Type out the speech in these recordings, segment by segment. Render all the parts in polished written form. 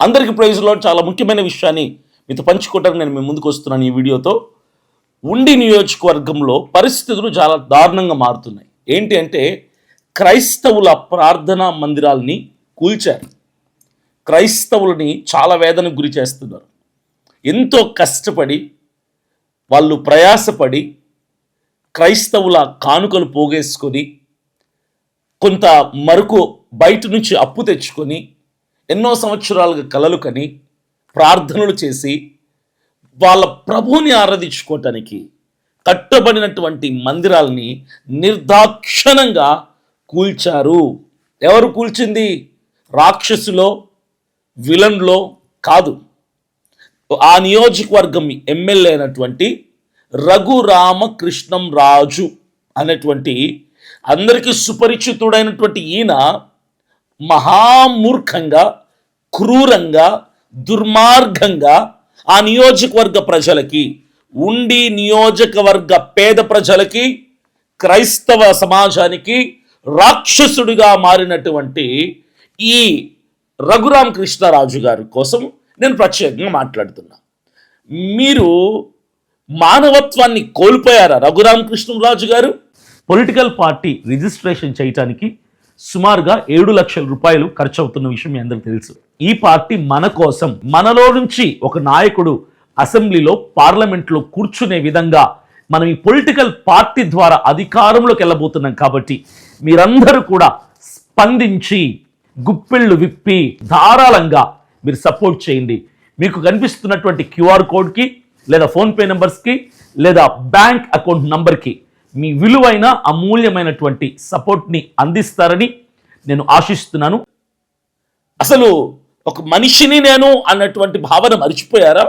అందరికీ praise lord. చాలా ముఖ్యమైన విషయాన్ని మీతో పంచుకోవడానికి నేను మీ ముందుకు వస్తున్నాను ఈ వీడియోతో. ఉండి నియోజకవర్గంలో పరిస్థితులు చాలా దారుణంగా మారుతున్నాయి. ఏంటి అంటే క్రైస్తవుల ప్రార్థనా మందిరాల్ని కూల్చారు. క్రైస్తవులని చాలా వేదనకు గురి చేస్తున్నారు. ఎంతో కష్టపడి వాళ్ళు ప్రయాసపడి క్రైస్తవుల కానుకలు పోగేసుకొని కొంత మరకు బయట నుంచి అప్పు తెచ్చుకొని ఎన్నో సంవత్సరాలుగా కలలు కని ప్రార్థనలు చేసి వాళ్ళ ప్రభువుని ఆరాధించుకోవటానికి కట్టబడినటువంటి మందిరాలని నిర్దాక్షిణంగా కూల్చారు. ఎవరు కూల్చింది? రాక్షసులో, విలన్లో కాదు. ఆ నియోజకవర్గం ఎమ్మెల్యే అయినటువంటి రఘురామకృష్ణం రాజు అనేటువంటి అందరికీ సుపరిచితుడైనటువంటి ఈయన మహామూర్ఖంగా, క్రూరంగా, దుర్మార్గంగా ఆ నియోజకవర్గ ప్రజలకి, ఉండి నియోజకవర్గ పేద ప్రజలకి, క్రైస్తవ సమాజానికి రాక్షసుడిగా మారినటువంటి ఈ రఘురామకృష్ణరాజు గారి కోసం నేను ప్రత్యేకంగా మాట్లాడుతున్నా. మీరు మానవత్వాన్ని కోల్పోయారా? రఘురామకృష్ణరాజు గారు పొలిటికల్ పార్టీ రిజిస్ట్రేషన్ చేయటానికి సుమారుగా 7 లక్షల రూపాయలు ఖర్చు అవుతున్న విషయం మీ అందరికీ తెలుసు. ఈ పార్టీ మన కోసం, మనలో నుంచి ఒక నాయకుడు అసెంబ్లీలో, పార్లమెంట్లో కూర్చునే విధంగా మనం ఈ పొలిటికల్ పార్టీ ద్వారా అధికారంలోకి వెళ్ళబోతున్నాం. కాబట్టి మీరందరూ కూడా స్పందించి గుప్పిళ్ళు విప్పి ధారాళంగా మీరు సపోర్ట్ చేయండి. మీకు కనిపిస్తున్నటువంటి క్యూఆర్ కోడ్కి లేదా ఫోన్పే నెంబర్స్కి లేదా బ్యాంక్ అకౌంట్ నంబర్కి మీ విలువైన అమూల్యమైనటువంటి సపోర్ట్ని అందిస్తారని నేను ఆశిస్తున్నాను. అసలు ఒక మనిషిని నేను అన్నటువంటి భావన మర్చిపోయారా?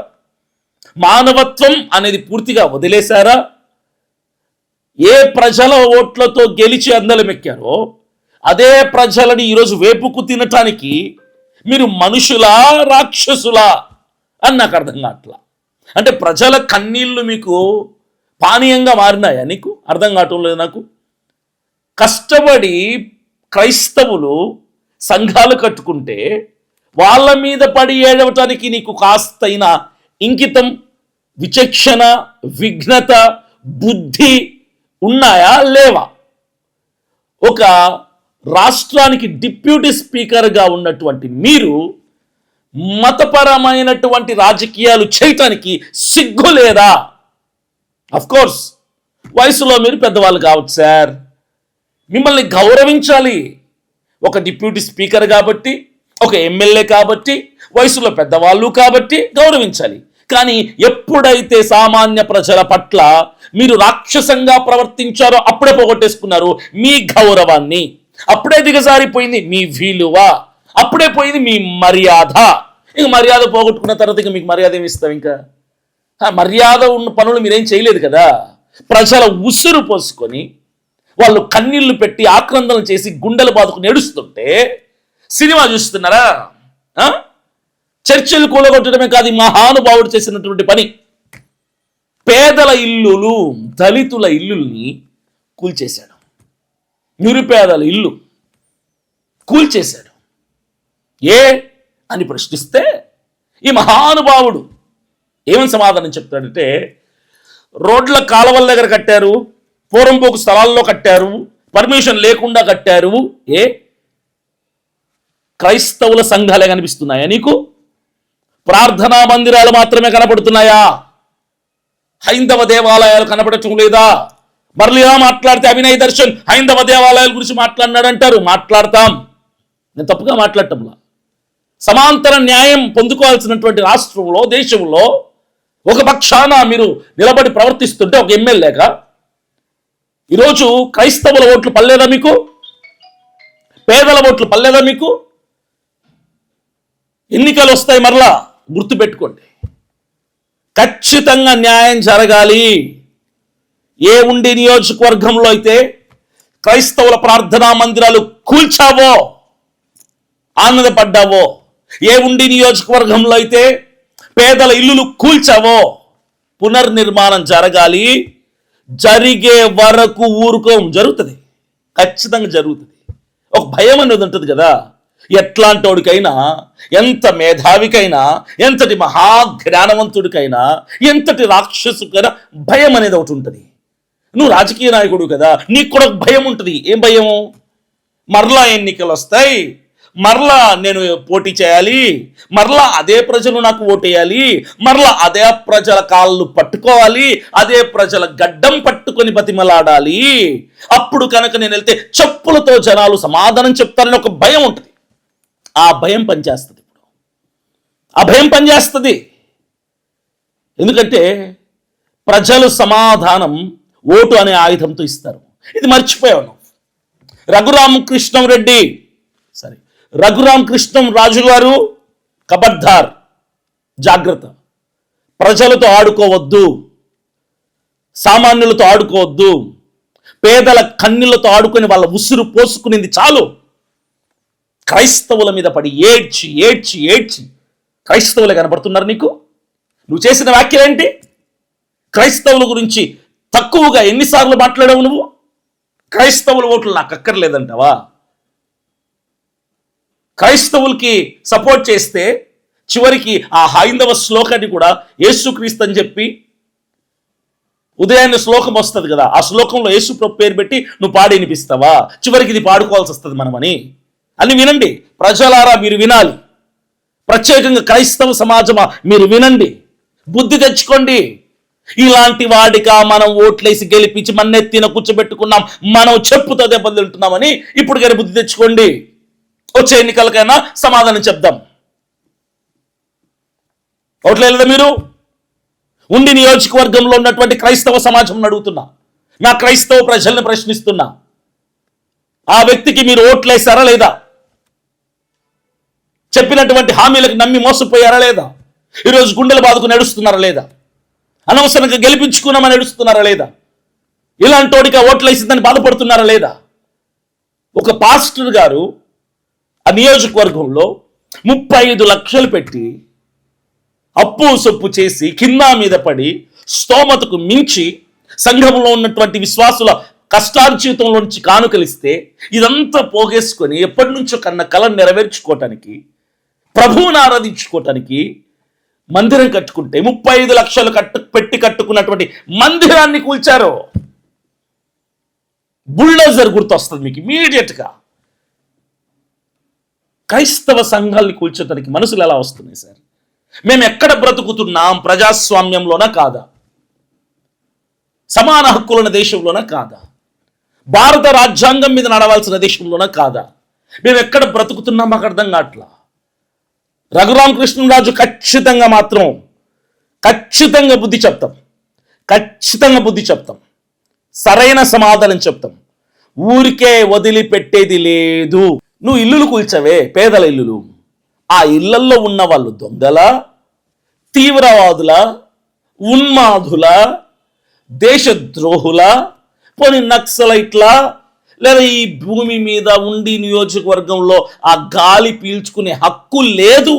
మానవత్వం అనేది పూర్తిగా వదిలేశారా? ఏ ప్రజల ఓట్లతో గెలిచి అందలమెక్కారో అదే ప్రజలని ఈరోజు వేపుకు తినటానికి మీరు మనుషులా, రాక్షసులా అని నాకు అర్థం కావట్లా. అంటే ప్రజల కన్నీళ్లు మీకు పానీయంగా మారినాయా? నీకు అర్థం కావటం లేదు నాకు. కష్టపడి క్రైస్తవులు సంఘాలు కట్టుకుంటే వాళ్ళ మీద పడి ఏడవటానికి నీకు కాస్తైన ఇంకితం, విచక్షణ, విఘ్నత, బుద్ధి ఉన్నాయా లేవా? ఒక రాష్ట్రానికి డిప్యూటీ స్పీకర్గా ఉన్నటువంటి మీరు మతపరమైనటువంటి రాజకీయాలు చేయటానికి సిగ్గు లేదా? కోర్స్ వయసులో మీరు పెద్దవాళ్ళు కావచ్చు సార్, మిమ్మల్ని గౌరవించాలి. ఒక డిప్యూటీ స్పీకర్ కాబట్టి, ఒక ఎమ్మెల్యే కాబట్టి, వయసులో పెద్దవాళ్ళు కాబట్టి గౌరవించాలి. కానీ ఎప్పుడైతే సామాన్య ప్రజల పట్ల మీరు రాక్షసంగా ప్రవర్తించారో అప్పుడే పోగొట్టేసుకున్నారు మీ గౌరవాన్ని. అప్పుడే దిగజారిపోయింది మీ విలువ, అప్పుడే పోయింది మీ మర్యాద. ఇంక మర్యాద పోగొట్టుకున్న తర్వాత ఇక మీకు మర్యాద ఏమి ఇస్తాం? ఇంకా మర్యాద ఉన్న పనులు మీరేం చేయలేదు కదా. ప్రజల ఉసురు పోసుకొని వాళ్ళు కన్నీళ్లు పెట్టి ఆక్రందన చేసి గుండెలు బాదుకుని ఏడుస్తుంటే సినిమా చూస్తున్నారా? చర్చిలు కూలగొట్టడమే కాదు, మహానుభావుడు చేసినటువంటి పని. పేదల ఇల్లులు, దళితుల ఇల్లుల్ని కూల్చేశాడు. నిరుపేదల ఇల్లు కూల్చేశాడు. ఏ అని ప్రశ్నిస్తే ఈ మహానుభావుడు ఏమని సమాధానం చెప్తాడంటే, రోడ్ల కాలువల దగ్గర కట్టారు, పూరంపోకు స్థలాల్లో కట్టారు, పర్మిషన్ లేకుండా కట్టారు. ఏ క్రైస్తవుల సంఘాలే కనిపిస్తున్నాయా నీకు? ప్రార్థనా మందిరాలు మాత్రమే కనపడుతున్నాయా? హైందవ దేవాలయాలు కనపడటం లేదా? మరలిలా మాట్లాడితే అభినయ్ దర్శన్ హైందవ దేవాలయాల గురించి మాట్లాడినాడంటారు. మాట్లాడతాం, నేను తప్పుగా మాట్లాడటంలా. సమాంతర న్యాయం పొందుకోవాల్సినటువంటి రాష్ట్రంలో, దేశంలో ఒక పక్షాన మీరు నిలబడి ప్రవర్తిస్తుంటే ఒక ఎమ్మెల్యేగా ఈరోజు క్రైస్తవుల ఓట్లు పడలేదా మీకు? పేదల ఓట్లు పడలేదా మీకు? ఎన్నికలు వస్తాయి, మరలా గుర్తుపెట్టుకోండి. ఖచ్చితంగా న్యాయం జరగాలి. ఏ ఉండి నియోజకవర్గంలో అయితే క్రైస్తవుల ప్రార్థనా మందిరాలు కూల్చావో, ఆనందపడ్డావో, ఏ ఉండి నియోజకవర్గంలో అయితే పేదల ఇల్లులు కూల్చావో, పునర్నిర్మాణం జరగాలి. జరిగే వరకు ఊరుకోం, జరుగుతుంది, ఖచ్చితంగా జరుగుతుంది. ఒక భయం అనేది ఉంటుంది కదా. ఎట్లాంటోడికైనా, ఎంత మేధావికైనా, ఎంతటి మహాజ్ఞానవంతుడికైనా, ఎంతటి రాక్షసుకైనా భయం అనేది ఒకటి ఉంటుంది. నువ్వు రాజకీయ నాయకుడు కదా, నీకు కూడా భయం ఉంటుంది. ఏం భయము? మరలా ఎన్నికలు వస్తాయి, మరలా నేను పోటీ చేయాలి, మరలా అదే ప్రజలు నాకు ఓటేయాలి, మరలా అదే ప్రజల కాళ్ళు పట్టుకోవాలి, అదే ప్రజల గడ్డం పట్టుకొని బతిమలాడాలి, అప్పుడు కనుక నేను వెళ్తే చెప్పులతో జనాలు సమాధానం చెప్తారని ఒక భయం ఉంటుంది. ఆ భయం పనిచేస్తుంది. ఇప్పుడు ఆ భయం పనిచేస్తుంది. ఎందుకంటే ప్రజలు సమాధానం ఓటు అనే ఆయుధంతో ఇస్తారు. ఇది మర్చిపోయాను. రఘురామకృష్ణం రాజు గారు కబడ్దార్, జాగ్రత్త. ప్రజలతో ఆడుకోవద్దు, సామాన్యులతో ఆడుకోవద్దు, పేదల కన్నీళ్లతో ఆడుకొని వాళ్ళ ఉసురు పోసుకునేది చాలు. క్రైస్తవుల మీద పడి ఏడ్చి ఏడ్చి ఏడ్చి క్రైస్తవులే కనపడుతున్నారు నీకు. నువ్వు చేసిన వ్యాఖ్యలు ఏంటి? క్రైస్తవుల గురించి తక్కువగా ఎన్నిసార్లు మాట్లాడావు నువ్వు? క్రైస్తవుల ఓట్లు నాకు అక్కర్లేదంటావా? క్రైస్తవులకి సపోర్ట్ చేస్తే చివరికి ఆ హైందవ శ్లోకాన్ని కూడా యేసుక్రీస్తు అని చెప్పి ఉదయాన్నే శ్లోకం వస్తుంది కదా, ఆ శ్లోకంలో యేసు ప్రభు పేరు పెట్టి నువ్వు పాడి వినిపిస్తావా? చివరికి ఇది పాడుకోవాల్సి వస్తుంది మనమని. అని వినండి ప్రజలారా, మీరు వినాలి. ప్రత్యేకంగా క్రైస్తవ సమాజమా మీరు వినండి, బుద్ధి తెచ్చుకోండి. ఇలాంటి వాడిగా మనం ఓట్లేసి గెలిపించి మన్నెత్తిన కూర్చోబెట్టుకున్నాం, మనం చెప్పుతో దెబ్బలు తింటున్నామని ఇప్పుడు కానీ బుద్ధి తెచ్చుకోండి. వచ్చే ఎన్నికలకైనా సమాధానం చెప్దాం. ఓట్లేదా మీరు? ఉండి నియోజకవర్గంలో ఉన్నటువంటి క్రైస్తవ సమాజం అడుగుతున్నా, నా క్రైస్తవ ప్రజల్ని ప్రశ్నిస్తున్నా, ఆ వ్యక్తికి మీరు ఓట్లేసారా లేదా? చెప్పినటువంటి హామీలకు నమ్మి మోసపోయారా లేదా? ఈరోజు గుండెలు బాదుకు నడుస్తున్నారా లేదా? అనవసరంగా గెలిపించుకున్నామని నడుస్తున్నారా లేదా? ఇలాంటోడిగా ఓట్లేసిందని బాధపడుతున్నారా లేదా? ఒక పాస్టర్ గారు ఆ నియోజకవర్గంలో 35 లక్షలు పెట్టి అప్పు సొప్పు చేసి కింద మీద పడి స్తోమతకు మించి సంఘంలో ఉన్నటువంటి విశ్వాసుల కష్టార్జితంలో నుంచి కానుకలిస్తే ఇదంతా పోగేసుకొని ఎప్పటి నుంచో కన్న కళను నెరవేర్చుకోవటానికి, ప్రభువుని ఆరాధించుకోవటానికి మందిరం కట్టుకుంటే 35 లక్షలు పెట్టి కట్టుకున్నటువంటి మందిరాన్ని కూల్చారు. బుల్డోజర్ గుర్తొస్తుంది మీకు ఇమీడియట్గా. క్రైస్తవ సంఘాలని కూల్చోటానికి మనసులు ఎలా వస్తున్నాయి సార్? మేము ఎక్కడ బ్రతుకుతున్నాం? ప్రజాస్వామ్యంలోనా కాదా? సమాన హక్కులున్న దేశంలోనా కాదా? భారత రాజ్యాంగం మీద నడవాల్సిన దేశంలోనా కాదా? మేము ఎక్కడ బ్రతుకుతున్నాం మాకు అర్థం కావట్లా. రఘురామకృష్ణరాజు ఖచ్చితంగా బుద్ధి చెప్తాం, ఖచ్చితంగా బుద్ధి చెప్తాం, సరైన సమాధానం చెప్తాం. ఊరికే వదిలిపెట్టేది లేదు. నువ్వు ఇల్లులు కూల్చవే, పేదల ఇల్లులు, ఆ ఇళ్లల్లో ఉన్న వాళ్ళు దొంగల, తీవ్రవాదుల, ఉన్మాదుల, దేశద్రోహుల, పోనీ నక్సలైట్ల, లేదా ఈ భూమి మీద ఉండి నియోజకవర్గంలో ఆ గాలి పీల్చుకునే హక్కు లేదు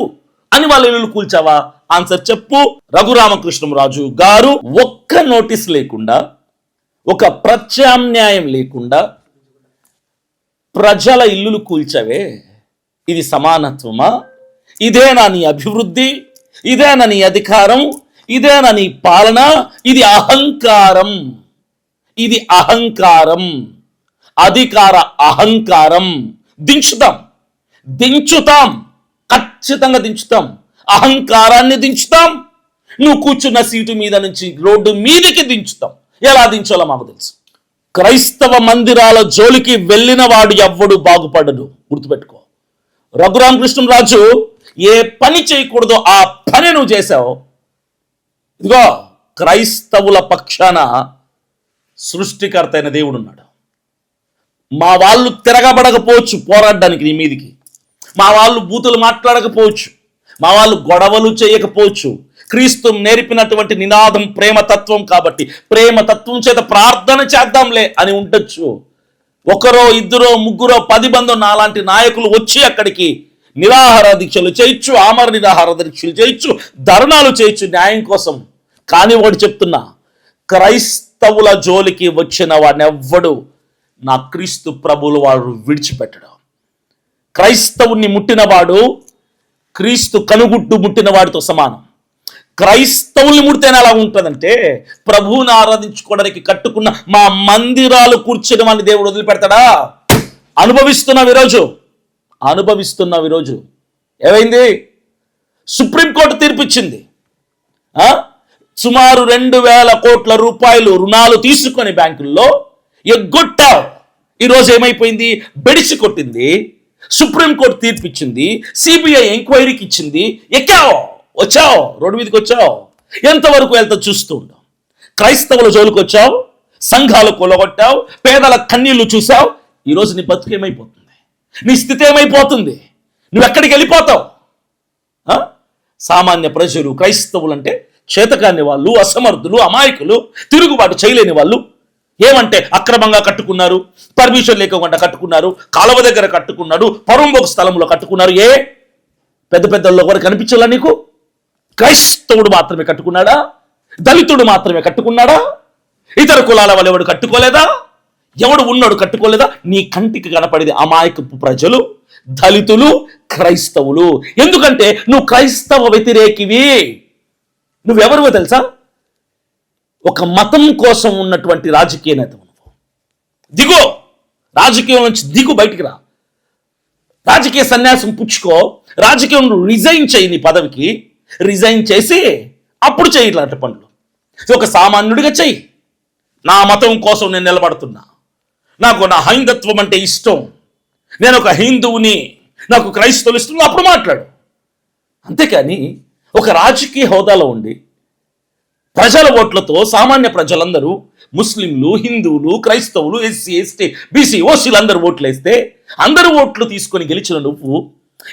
అని వాళ్ళ ఇల్లు కూల్చావా? ఆన్సర్ చెప్పు. రఘురామకృష్ణరాజు గారు ఒక్క నోటీస్ లేకుండా, ఒక ప్రత్యామ్నాయం లేకుండా ప్రజల ఇల్లులు కూల్చవే. ఇది సమానత్వమా? ఇదేనా నీ అభివృద్ధి? ఇదేనా నీ అధికారం? ఇదేనా నీ పాలన? ఇది అహంకారం, ఇది అహంకారం, అధికార అహంకారం. దించుతాం, ఖచ్చితంగా దించుతాం, అహంకారాన్ని దించుతాం. నువ్వు కూర్చున్న సీటు మీద నుంచి రోడ్డు మీదకి దించుతాం. ఎలా దించాలో మాకు తెలుసు. క్రైస్తవ మందిరాల జోలికి వెళ్ళిన వాడు ఎవ్వడు బాగుపడడు, గుర్తుపెట్టుకో. రఘురామకృష్ణరాజు ఏ పని చేయకూడదో ఆ పని నువ్వు చేశావు. ఇదిగో క్రైస్తవుల పక్షాన సృష్టికర్త అయిన దేవుడు ఉన్నాడు. మా వాళ్ళు తిరగబడకపోవచ్చు పోరాడడానికి నీ మీదికి, మా వాళ్ళు బూతులు మాట్లాడకపోవచ్చు, మా వాళ్ళు గొడవలు చేయకపోవచ్చు. క్రీస్తు నేర్పినటువంటి నినాదం ప్రేమతత్వం కాబట్టి ప్రేమతత్వం చేత ప్రార్థన చేద్దాంలే అని ఉండొచ్చు. ఒకరో ఇద్దరో ముగ్గురో 10 మందో నాలాంటి నాయకులు వచ్చి అక్కడికి నిరాహార దీక్షలు చేయొచ్చు, ఆమర నిరాహార దీక్షలు చేయొచ్చు, ధర్నాలు చేయొచ్చు న్యాయం కోసం. కానీ వాడు చెప్తున్నా, క్రైస్తవుల జోలికి వచ్చిన వాడిని ఎవ్వడు నా క్రీస్తు ప్రభువులు వాడు విడిచిపెట్టడం. క్రైస్తవుని ముట్టినవాడు క్రీస్తు కనుగుడ్డు ముట్టిన వాడితో సమానం. క్రైస్తవుల్ని ముడితేనే ఎలా ఉంటుందంటే, ప్రభువుని ఆరాధించుకోవడానికి కట్టుకున్న మా మందిరాలు కూర్చుని వాళ్ళని దేవుడు వదిలిపెడతాడా? అనుభవిస్తున్నావు ఈరోజు. ఏమైంది? సుప్రీంకోర్టు తీర్పిచ్చింది. సుమారు 2,000 కోట్ల రూపాయలు రుణాలు తీసుకొని బ్యాంకుల్లో ఎగ్గొట్టావు. ఈరోజు ఏమైపోయింది? బెడిసి కొట్టింది. సుప్రీంకోర్టు తీర్పిచ్చింది, సిబిఐ ఎంక్వైరీకి ఇచ్చింది, వచ్చావు, రోడ్డు మీదకి వచ్చావు. ఎంతవరకు వెళ్తా చూస్తూ ఉండవు. క్రైస్తవుల జోలికి వచ్చావు, సంఘాలు కూలగొట్టావు, పేదల కన్నీళ్లు చూసావు. ఈరోజు నీ బతుకు ఏమైపోతుంది? నీ స్థితి ఏమైపోతుంది? నువ్వు ఎక్కడికి వెళ్ళిపోతావు? సామాన్య ప్రజలు క్రైస్తవులు అంటే చేతకాని వాళ్ళు, అసమర్థులు, అమాయకులు, తిరుగుబాటు చేయలేని వాళ్ళు. ఏమంటే అక్రమంగా కట్టుకున్నారు, పర్మిషన్ లేకుండా కట్టుకున్నారు, కాలువ దగ్గర కట్టుకున్నాడు, పరుంబొక స్థలంలో కట్టుకున్నారు. పెద్ద పెద్దల్లో కూడా కనిపించాలా నీకు? క్రైస్తవుడు మాత్రమే కట్టుకున్నాడా? దళితుడు మాత్రమే కట్టుకున్నాడా? ఇతర కులాల వాళ్ళు ఎవడు కట్టుకోలేదా? ఎవడు ఉన్నాడు కట్టుకోలేదా? నీ కంటికి కనపడేది అమాయకపు ప్రజలు, దళితులు, క్రైస్తవులు. ఎందుకంటే నువ్వు క్రైస్తవ వ్యతిరేకివి. నువ్వెవరివో తెలుసా? ఒక మతం కోసం ఉన్నటువంటి రాజకీయ నేత. దిగో, రాజకీయం నుంచి దిగు, బయటికి రా, రాజకీయ సన్యాసం పుచ్చుకో, రాజకీయం రిజైన్ చేయి, నీ పదవికి రిజైన్ చేసి అప్పుడు చేయి ఇట్లాంటి పనులు. ఒక సామాన్యుడిగా చెయ్యి. నా మతం కోసం నేను నిలబడుతున్నా, నాకు నా హైందత్వం అంటే ఇష్టం, నేను ఒక హిందువుని, నాకు క్రైస్తవులు ఇష్టం, అప్పుడు మాట్లాడు. అంతేకాని ఒక రాజకీయ హోదాలో ఉండి ప్రజల ఓట్లతో సామాన్య ప్రజలందరూ, ముస్లింలు, హిందువులు, క్రైస్తవులు, ఎస్సీ, ఎస్టీ, బీసీ, ఓసీలు అందరూ ఓట్లు వేస్తే అందరూ ఓట్లు తీసుకొని గెలిచిన నువ్వు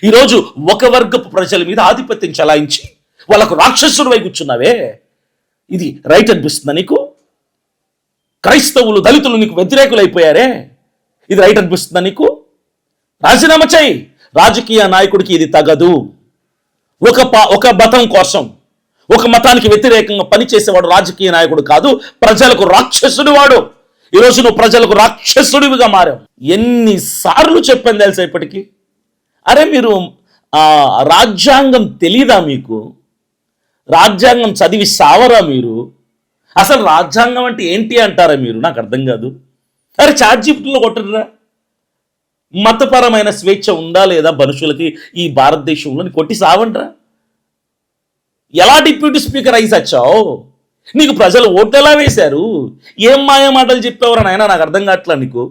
ఈరోజు ఒక వర్గపు ప్రజల మీద ఆధిపత్యం చలాయించి వాళ్ళకు రాక్షసుడు వై కూర్చున్నావే. ఇది రైట్ అనిపిస్తుందా నీకు? క్రైస్తవులు, దళితులు నీకు వ్యతిరేకులు అయిపోయారే, ఇది రైట్ అనిపిస్తుందా నీకు? రాజీనామా చేయి. రాజకీయ నాయకుడికి ఇది తగదు. ఒక మతం కోసం, ఒక మతానికి వ్యతిరేకంగా పనిచేసేవాడు రాజకీయ నాయకుడు కాదు, ప్రజలకు రాక్షసుడు వాడు. ఈరోజు నువ్వు ప్రజలకు రాక్షసుడివిగా మారావు. ఎన్నిసార్లు చెప్పాను తెలుసా ఇప్పటికీ? అరే మీరు రాజ్యాంగం తెలీదా మీకు? రాజ్యాంగం చదివి సావరా మీరు? అసలు రాజ్యాంగం అంటే ఏంటి అంటారా మీరు? నాకు అర్థం కాదు. అరే చాట్‌జీపీటీలో కొట్టరా, మతపరమైన స్వేచ్ఛ ఉందా లేదా మనుషులకి ఈ భారతదేశంలో? కొట్టి సావంట్రా. ఎలా డిప్యూటీ స్పీకర్ అయి సచ్చావు? నీకు ప్రజలు ఓట్లు ఎలా వేశారు? ఏం మాయ మాటలు చెప్పేవారు నాయన? నాకు అర్థం కావట్లా. నీకు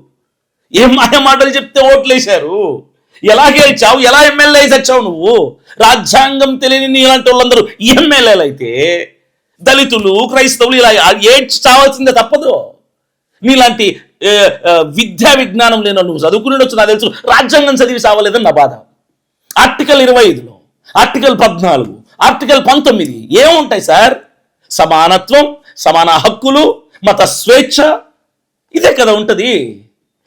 ఏం మాయ మాటలు చెప్తే ఓట్లు వేశారు? ఎలా గెలిచావు? ఎలా ఎమ్మెల్యే అయి సచ్చావు నువ్వు? రాజ్యాంగం తెలియని నీలాంటి వాళ్ళందరూ ఎమ్మెల్యేలు అయితే దళితులు, క్రైస్తవులు ఇలా ఏడ్చి చావాల్సిందే, తప్పదు. నీలాంటి విద్యా విజ్ఞానం లేని నువ్వు చదువుకుని వచ్చు, నాకు తెలుసు. రాజ్యాంగం చదివి సావలేదని నా బాధ. ఆర్టికల్ 25లో, ఆర్టికల్ 14, ఆర్టికల్ 19 ఏముంటాయి సార్? సమానత్వం, సమాన హక్కులు, మత స్వేచ్ఛ, ఇదే కదా ఉంటుంది.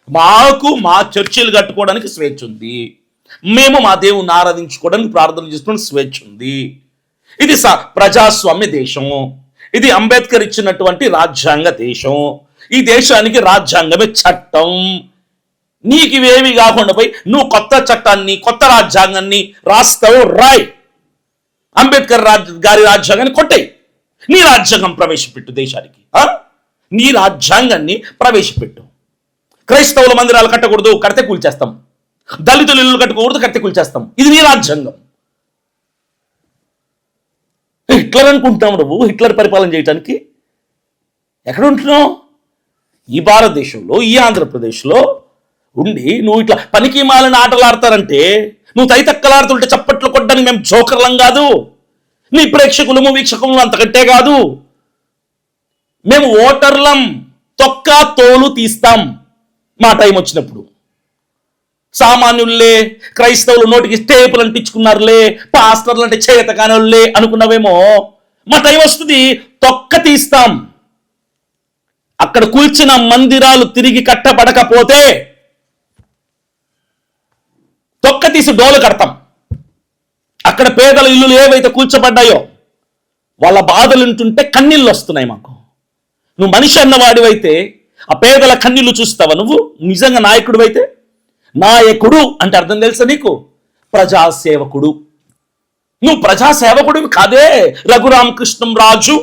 మాకు మా చర్చిలు కట్టుకోవడానికి స్వేచ్ఛ ఉంది, మేము మా దేవుని ఆరాధించుకోవడానికి ప్రార్థన చేసుకోవడానికి స్వేచ్ఛ ఉంది. ఇది ప్రజాస్వామ్య దేశం, ఇది అంబేద్కర్ ఇచ్చినటువంటి రాజ్యాంగ దేశం. ఈ దేశానికి రాజ్యాంగమే చట్టం. నీకు ఇవేవి కాకుండా పోయి నువ్వు కొత్త చట్టాన్ని, కొత్త రాజ్యాంగాన్ని రాస్తావు, రాయ్. అంబేద్కర్ గారి రాజ్యాంగాన్ని కొట్టాయి, నీ రాజ్యాంగం ప్రవేశపెట్టు దేశానికి. నీ రాజ్యాంగాన్ని ప్రవేశపెట్టు. క్రైస్తవుల మందిరాలు కట్టకూడదు, కడితే కూల్చేస్తాం. దళితులు ఇల్లు కట్టుకోకూడదు, కడితే కూల్చేస్తాం. ఇది నీ రాజ్యాంగం. హిట్లర్ అనుకుంటున్నావు నువ్వు? హిట్లర్ పరిపాలన చేయడానికి ఎక్కడ ఉంటున్నావు? ఈ భారతదేశంలో, ఈ ఆంధ్రప్రదేశ్లో ఉండి నువ్వు ఇట్లా పనికి మాలిన ఆటలు ఆడతారంటే, నువ్వు తైతక్కలాడుతుంటే చప్పట్లు కొట్టడానికి మేము జోకర్లం కాదు, నీ ప్రేక్షకులము వీక్షకులు అంతకంటే కాదు. మేము ఓటర్లం, తొక్క తోలు తీస్తాం మా టైం వచ్చినప్పుడు. సామాన్యుల్లే, క్రైస్తవులు నోటికి స్టేపులు అంటించుకున్నారులే, పాస్టర్లు అంటే చేత కానోళ్ళే అనుకున్నావేమో. మా టైం వస్తుంది, తొక్క తీస్తాం. అక్కడ కూల్చిన మందిరాలు తిరిగి కట్టబడకపోతే తొక్క తీసి డోలు కడతాం. అక్కడ పేదల ఇల్లులు ఏవైతే కూల్చబడ్డాయో వాళ్ళ బాధలు వింటుంటే కన్నీళ్ళు వస్తున్నాయి మాకు. నువ్వు మనిషి అన్నవాడివైతే ఆ పేదల కన్నీళ్లు చూస్తావా? నువ్వు నిజంగా నాయకుడివైతే నాయకుడు అంటే అర్థం తెలుసా నీకు? ప్రజాసేవకుడు. నువ్వు ప్రజాసేవకుడివి కాదే రఘురామకృష్ణం రాజు.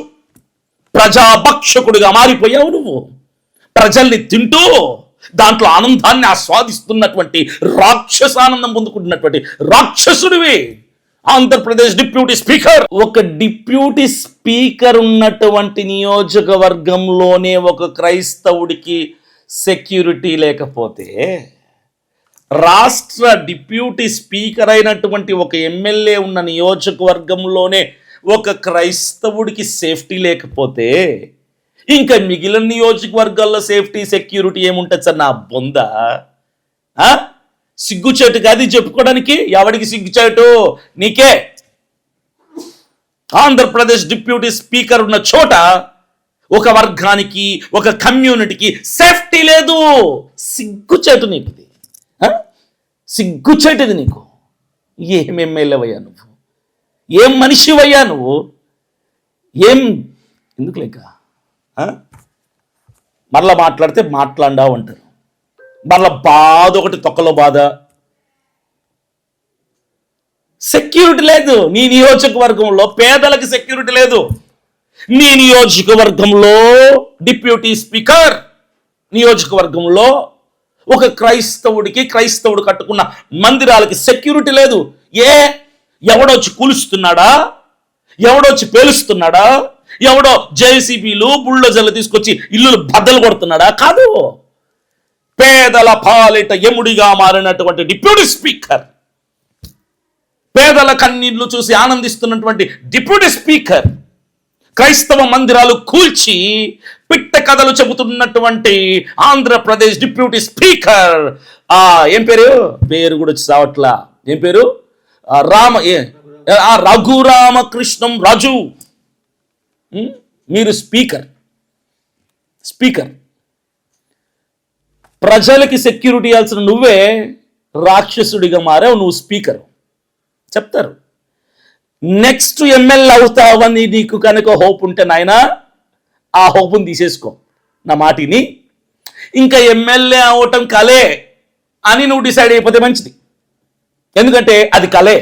ప్రజాభక్షకుడిగా మారిపోయావు నువ్వు. ప్రజల్ని తింటూ దాంట్లో ఆనందాన్ని ఆస్వాదిస్తున్నటువంటి రాక్షసానందం పొందుకుంటున్నటువంటి రాక్షసుడివి. Andhra Pradesh deputy speaker. ఒక డిప్యూటీ స్పీకర్ ఉన్నటువంటి నియోజకవర్గంలోనే ఒక క్రైస్తవుడికి సెక్యూరిటీ లేకపోతే, రాష్ట్ర డిప్యూటీ స్పీకర్ అయినటువంటి ఒక ఎమ్మెల్యే ఉన్న నియోజకవర్గంలోనే ఒక క్రైస్తవుడికి సేఫ్టీ లేకపోతే, ఇంకా మిగిలిన నియోజకవర్గాల్లో సేఫ్టీ సెక్యూరిటీ ఏముంటుంది సార్? నా బొంద. సిగ్గుచేటు కాదు చెప్పుకోవడానికి. ఎవడికి సిగ్గుచేటు? నీకే. ఆంధ్రప్రదేశ్ డిప్యూటీ స్పీకర్ ఉన్న చోట ఒక వర్గానికి, ఒక కమ్యూనిటీకి సేఫ్టీ లేదు. సిగ్గుచేటు నీకు ఇది. సిగ్గుచేటుది నీకు. ఏం ఎమ్మెల్యేవయ్యా నువ్వు? ఏం మనిషివయ్యా నువ్వు? ఏం ఎందుకు లేక మరలా మాట్లాడితే మాట్లాడావు అంటారు. మరలా బాధ ఒకటి, తొక్కలో బాధ. సెక్యూరిటీ లేదు నీ నియోజకవర్గంలో. పేదలకు సెక్యూరిటీ లేదు నీ నియోజకవర్గంలో. డిప్యూటీ స్పీకర్ నియోజకవర్గంలో ఒక క్రైస్తవుడు కట్టుకున్న మందిరాలకి సెక్యూరిటీ లేదు. ఎవడొచ్చి కూలుస్తున్నాడా? ఎవడొచ్చి పేలుస్తున్నాడా? ఎవడో జేసీబీలు బుల్డోజర్లు తీసుకొచ్చి ఇల్లులు బద్దలు కొడుతున్నాడా? కాదు. పేదల పాలిట యముడిగా మారినటువంటి డిప్యూటీ స్పీకర్, పేదల కన్నీళ్లు చూసి ఆనందిస్తున్నటువంటి డిప్యూటీ స్పీకర్, క్రైస్తవ మందిరాలు కూల్చి పిట్ట కథలు చెబుతున్నటువంటి ఆంధ్రప్రదేశ్ డిప్యూటీ స్పీకర్. ఏం పేరు కూడా వచ్చి సావట్లా. ఏం పేరు? రఘురామకృష్ణం రాజు. మీరు స్పీకర్. ప్రజలకి సెక్యూరిటీ ఇవ్వాల్సిన నువ్వే రాక్షసుడిగా మారావు. నువ్వు స్పీకర్. చెప్తారు నెక్స్ట్ ఎమ్మెల్యే అవుతావని నీకు కనుక హోప్ ఉంటే నాయన ఆ హోప్ని తీసేసుకో. నా మాటిని ఇంకా ఎమ్మెల్యే అవటం కలే అని నువ్వు డిసైడ్ అయిపోతే మంచిది. ఎందుకంటే అది కలే.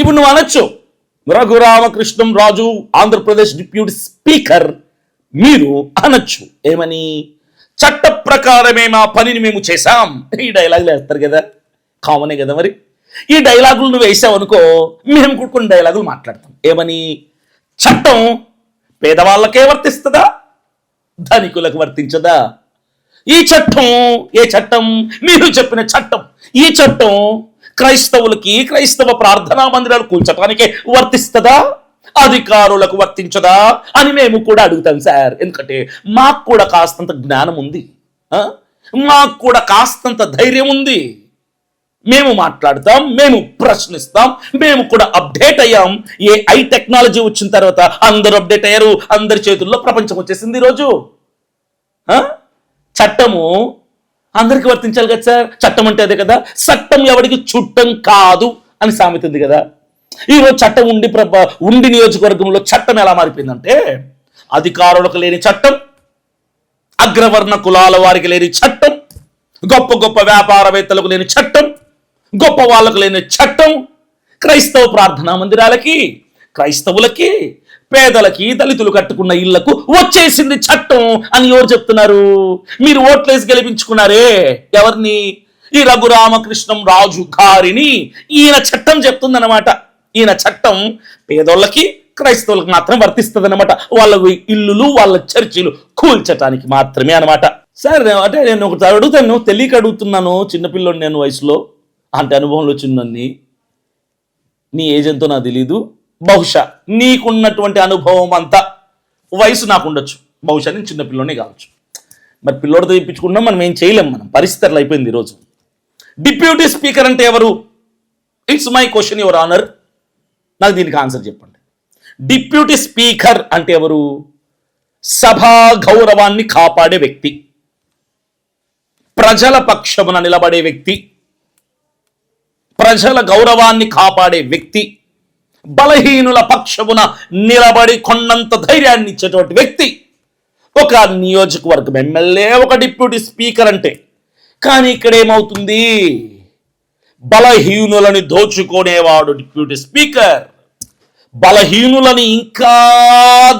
ఇప్పుడు నువ్వు అనొచ్చు రఘురామకృష్ణం రాజు ఆంధ్రప్రదేశ్ డిప్యూటీ స్పీకర్. మీరు అనొచ్చు ఏమని? చట్ట ప్రకారమే మా పనిని మేము చేశాం. ఈ డైలాగులు వేస్తారు కదా, కామనే కదా. మరి ఈ డైలాగులు నువ్వు వేసావు అనుకో, మేము కూడా కొన్ని డైలాగులు మాట్లాడతాం. ఏమని? చట్టం పేదవాళ్ళకే వర్తిస్తుందా, ధనికులకు వర్తించదా? ఈ చట్టం ఏ చట్టం? మీరు చెప్పిన చట్టం. ఈ చట్టం క్రైస్తవులకి, క్రైస్తవ ప్రార్థనా మందిరాలు కూల్చటానికే వర్తిస్తుందా, అధికారులకు వర్తించదా అని మేము కూడా అడుగుతాం సార్. ఎందుకంటే మాకు కూడా కాస్తంత జ్ఞానం ఉంది, మాకు కూడా కాస్తంత ధైర్యం ఉంది. మేము మాట్లాడతాం, మేము ప్రశ్నిస్తాం, మేము కూడా అప్డేట్ అయ్యాం. AI టెక్నాలజీ వచ్చిన తర్వాత అందరూ అప్డేట్ అయ్యారు. అందరి చేతుల్లో ప్రపంచం వచ్చేసింది ఈరోజు. చట్టము అందరికి వర్తించాలి కదా సార్. చట్టం అంటే అదే కదా. చట్టం ఎవరికి చుట్టం కాదు అని సామెత ఉంది కదా. ఈరోజు చట్టం ఉండి నియోజకవర్గంలో చట్టం ఎలా మారిపోయిందంటే, అధికారులకు లేని చట్టం, అగ్రవర్ణ కులాల వారికి లేని చట్టం, గొప్ప గొప్ప వ్యాపారవేత్తలకు లేని చట్టం, గొప్ప వాళ్ళకు లేని చట్టం, క్రైస్తవ ప్రార్థనా మందిరాలకి, క్రైస్తవులకి, పేదలకి, దళితులు కట్టుకున్న ఇళ్లకు వచ్చేసింది చట్టం అని ఎవరు చెప్తున్నారు? మీరు ఓట్లేసి గెలిపించుకున్నారే ఎవరిని? ఈ రఘురామకృష్ణం రాజు గారిని. ఈయన చట్టం చెప్తుందన్నమాట. ఈయన చట్టం పేదోళ్ళకి, క్రైస్తవులకు మాత్రం వర్తిస్తుంది అనమాట. వాళ్ళ ఇల్లులు, వాళ్ళ చర్చిలు కూల్చటానికి మాత్రమే అనమాట. సార్ అంటే నేను ఒకటి అడుగుతాను, తెలియక అడుగుతున్నాను. చిన్నపిల్లోడు నేను వయసులో, అంటే అనుభవంలో చిన్నన్ని. నీ ఏజ్ ఎంతో నాకు తెలీదు. బహుశా నీకున్నటువంటి అనుభవం అంతా వయసు నాకు ఉండొచ్చు. బహుశా నేను చిన్నపిల్లోనే కావచ్చు. మరి పిల్లోడితో ఇప్పించుకున్నాం, మనం ఏం చేయలేం. మనం పరిస్థితులు అయిపోయింది ఈరోజు. డిప్యూటీ స్పీకర్ అంటే ఎవరు? It's my question your honour. నాకు దీనికి ఆన్సర్ చెప్పండి. డిప్యూటీ స్పీకర్ అంటే ఎవరు? సభా గౌరవాన్ని కాపాడే వ్యక్తి, ప్రజల పక్షమున నిలబడే వ్యక్తి, ప్రజల గౌరవాన్ని కాపాడే వ్యక్తి, బలహీనుల పక్షమున నిలబడి కొన్నంత ధైర్యాన్ని ఇచ్చేటువంటి వ్యక్తి, ఒక నియోజకవర్గం ఎమ్మెల్యే, ఒక డిప్యూటీ స్పీకర్ అంటే. కానీ ఇక్కడ ఏమవుతుంది? బలహీనులని దోచుకునేవాడు డిప్యూటీ స్పీకర్, బలహీనులని ఇంకా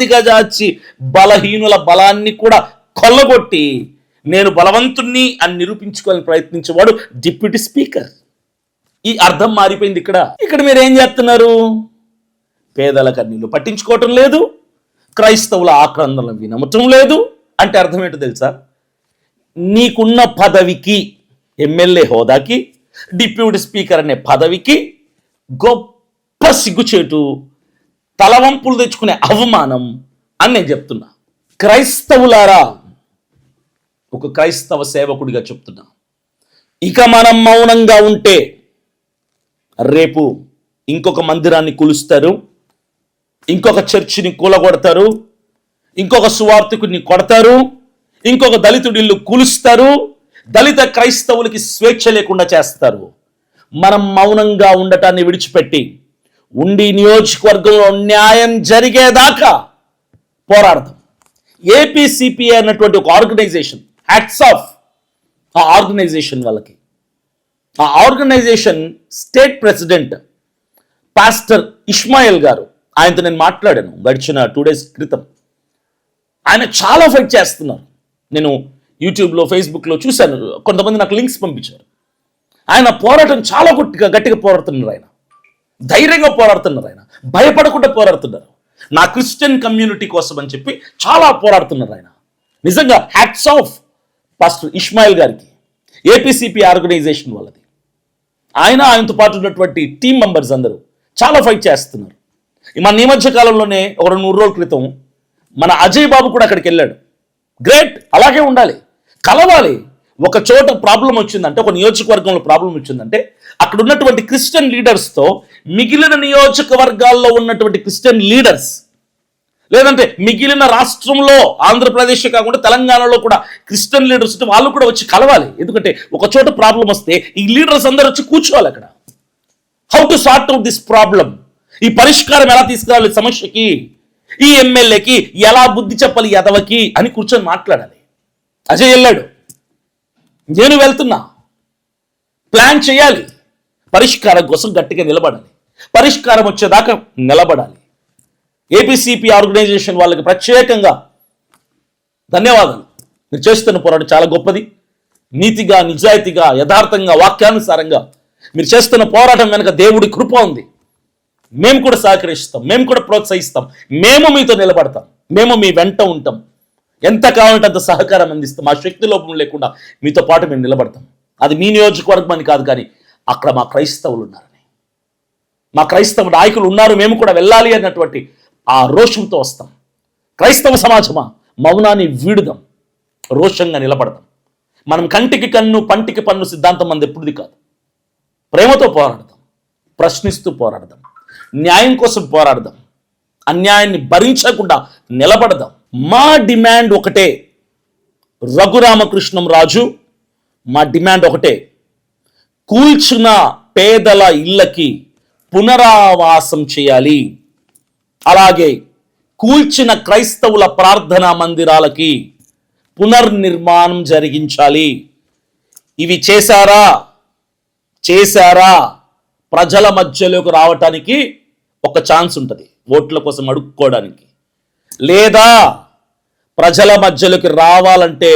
దిగజార్చి బలహీనుల బలాన్ని కూడా కొల్లగొట్టి నేను బలవంతుణ్ణి అని నిరూపించుకోవాలని ప్రయత్నించేవాడు డిప్యూటీ స్పీకర్. ఈ అర్థం మారిపోయింది. ఇక్కడ మీరు ఏం చేస్తున్నారు? పేదల కన్నీళ్లు పట్టించుకోవటం లేదు, క్రైస్తవుల ఆక్రందనలు వినమటం లేదు. అంటే అర్థం ఏంటో తెలుసా? నీకున్న పదవికి, ఎమ్మెల్యే హోదాకి, డిప్యూటీ స్పీకర్ అనే పదవికి గొప్ప సిగ్గుచేటు, తలవంపులు తెచ్చుకునే అవమానం అని నేను చెప్తున్నా. క్రైస్తవులారా, ఒక క్రైస్తవ సేవకుడిగా చెప్తున్నా, ఇక మనం మౌనంగా ఉంటే రేపు ఇంకొక మందిరాన్ని కూలుస్తారు, ఇంకొక చర్చిని కూలగొడతారు, ఇంకొక సువార్థికుడిని కొడతారు, ఇంకొక దళితుడిల్లు కూలుస్తారు, దళిత క్రైస్తవులకి స్వేచ్ఛ లేకుండా చేస్తారు. మనం మౌనంగా ఉండటాన్ని విడిచిపెట్టి ఉండి నియోజకవర్గంలో న్యాయం జరిగేదాకా పోరాడతాం. ఏపీసీపీఏ అన్నటువంటి ఒక ఆర్గనైజేషన్, హ్యాట్స్ ఆఫ్ ఆ ఆర్గనైజేషన్ వాళ్ళకి. ఆ organisation state president pastor Ismail గారు, ఆయనతో నేను మాట్లాడాను గడిచిన 2 days క్రితం. ఆయన చాలా ఫైట్ చేస్తున్నారు. నేను యూట్యూబ్లో, ఫేస్బుక్లో చూశాను. కొంతమంది నాకు లింక్స్ పంపించారు. ఆయన పోరాటం చాలా గట్టిగా పోరాడుతున్నారు. ఆయన ధైర్యంగా పోరాడుతున్నారు. ఆయన భయపడకుండా పోరాడుతున్నారు. నా క్రిస్టియన్ కమ్యూనిటీ కోసం అని చెప్పి చాలా పోరాడుతున్నారు. ఆయన నిజంగా హ్యాట్స్ ఆఫ్ పాస్టర్ ఇస్మాయిల్ గారికి, ఏపీసీపీ ఆర్గనైజేషన్ వాళ్ళది. ఆయనతో పాటు ఉన్నటువంటి టీం మెంబర్స్ అందరూ చాలా ఫైట్ చేస్తున్నారు. మన ఈ మధ్య కాలంలోనే ఒక 2-3 రోజుల క్రితం మన అజయ్ బాబు కూడా అక్కడికి వెళ్ళాడు. గ్రేట్, అలాగే ఉండాలి, కలవాలి. ఒక చోట ప్రాబ్లం వచ్చిందంటే, ఒక నియోజకవర్గంలో ప్రాబ్లం వచ్చిందంటే, అక్కడ ఉన్నటువంటి క్రిస్టియన్ లీడర్స్తో మిగిలిన నియోజకవర్గాల్లో ఉన్నటువంటి క్రిస్టియన్ లీడర్స్, లేదంటే మిగిలిన రాష్ట్రంలో ఆంధ్రప్రదేశ్ కాకుండా తెలంగాణలో కూడా క్రిస్టియన్ లీడర్స్ వాళ్ళు కూడా వచ్చి కలవాలి. ఎందుకంటే ఒక చోట ప్రాబ్లం వస్తే ఈ లీడర్స్ అందరూ వచ్చి కూర్చోవాలి అక్కడ. How to sort out this problem, ఈ పరిష్కారం ఎలా తీసుకురావాలి సమస్యకి, ఈ ఎమ్మెల్యేకి ఎలా బుద్ధి చెప్పాలి యదవకి అని కూర్చొని మాట్లాడాలి. అజయ్ వెళ్ళాడు, నేను వెళ్తున్నా. ప్లాన్ చేయాలి, పరిష్కారం కోసం గట్టిగా నిలబడాలి, పరిష్కారం వచ్చేదాకా నిలబడాలి. ఏపీసీపీ ఆర్గనైజేషన్ వాళ్ళకి ప్రత్యేకంగా ధన్యవాదాలు. మీరు చేస్తున్న పోరాటం చాలా గొప్పది. నీతిగా, నిజాయితీగా, యథార్థంగా, వాక్యానుసారంగా మీరు చేస్తున్న పోరాటం వెనుక దేవుడి కృప ఉంది. మేము కూడా సహకరిస్తాం, మేము కూడా ప్రోత్సహిస్తాం, మేము మీతో నిలబడతాం, మేము మీ వెంట ఉంటాం. ఎంత కావాలంటే అంత సహకారం అందిస్తాం. మా శక్తి లోపం లేకుండా మీతో పాటు మేము నిలబడతాం. అది మీ నియోజకవర్గం అని కాదు, కానీ అక్కడ మా క్రైస్తవులు ఉన్నారని, మా క్రైస్తవ నాయకులు ఉన్నారు, మేము కూడా వెళ్ళాలి అన్నటువంటి ఆ రోషంతో వస్తాం. క్రైస్తవ సమాజమా, మౌనాన్ని వీడుదాం, రోషంగా నిలబడదాం. మనం కంటికి కన్ను పంటికి పన్ను సిద్ధాంతం మనది ఎప్పుడుది కాదు. ప్రేమతో పోరాడదాం, ప్రశ్నిస్తూ పోరాడదాం, న్యాయం కోసం పోరాడదాం, అన్యాయాన్ని భరించకుండా నిలబడదాం. మా డిమాండ్ ఒకటే, రఘురామకృష్ణం రాజు, మా డిమాండ్ ఒకటే, కూల్చిన పేదల ఇళ్ళకి పునరావాసం చేయాలి. అలాగే కూల్చిన క్రైస్తవుల ప్రార్థనా మందిరాలకి పునర్నిర్మాణం జరిగించాలి. ఇవి చేశారా ప్రజల మధ్యలోకి రావటానికి ఒక ఛాన్స్ ఉంటుంది, ఓట్ల కోసం అడుక్కోవడానికి. లేదా ప్రజల మధ్యలోకి రావాలంటే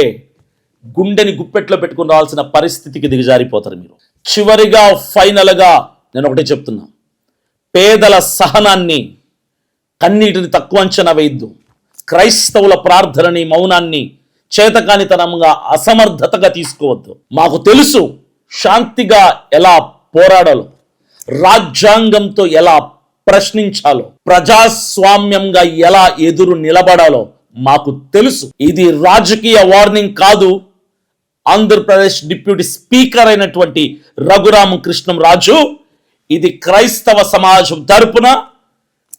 గుండెని గుప్పెట్లో పెట్టుకుని రావాల్సిన పరిస్థితికి దిగజారిపోతారు మీరు. చివరిగా ఫైనల్గా నేను ఒకటే చెప్తున్నా, పేదల సహనాన్ని, కన్నీటిని తక్కువ అంచనా వేయద్దు. క్రైస్తవుల ప్రార్థనని, మౌనాన్ని చేతకానితనంగా, అసమర్థతగా తీసుకోవద్దు. మాకు తెలుసు శాంతిగా ఎలా పోరాడాలో, రాజ్యాంగంతో ఎలా ప్రశ్నించాలో, ప్రజాస్వామ్యంగా ఎలా ఎదురు నిలబడాలో మాకు తెలుసు. ఇది రాజకీయ వార్నింగ్ కాదు. ఆంధ్రప్రదేశ్ డిప్యూటీ స్పీకర్ అయినటువంటి రఘురామకృష్ణం రాజు, ఇది క్రైస్తవ సమాజం తరపున,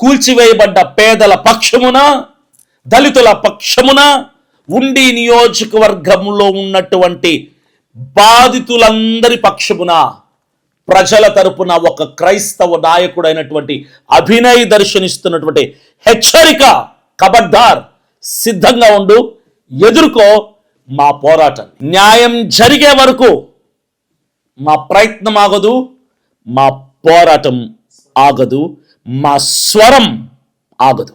కూల్చివేయబడ్డ పేదల పక్షమున, దళితుల పక్షమున, ఉండి నియోజకవర్గంలో ఉన్నటువంటి బాధితులందరి పక్షమున, ప్రజల తరపున ఒక క్రైస్తవ నాయకుడైనటువంటి అభినయ్ దర్శనిస్తున్నటువంటి హెచ్చరిక. ఖబర్దార్, సిద్ధంగా ఉండు. ఎదుర్కో మా పోరాటం. న్యాయం జరిగే వరకు మా ప్రయత్నం ఆగదు, మా పోరాటం ఆగదు, మా స్వరం ఆగదు.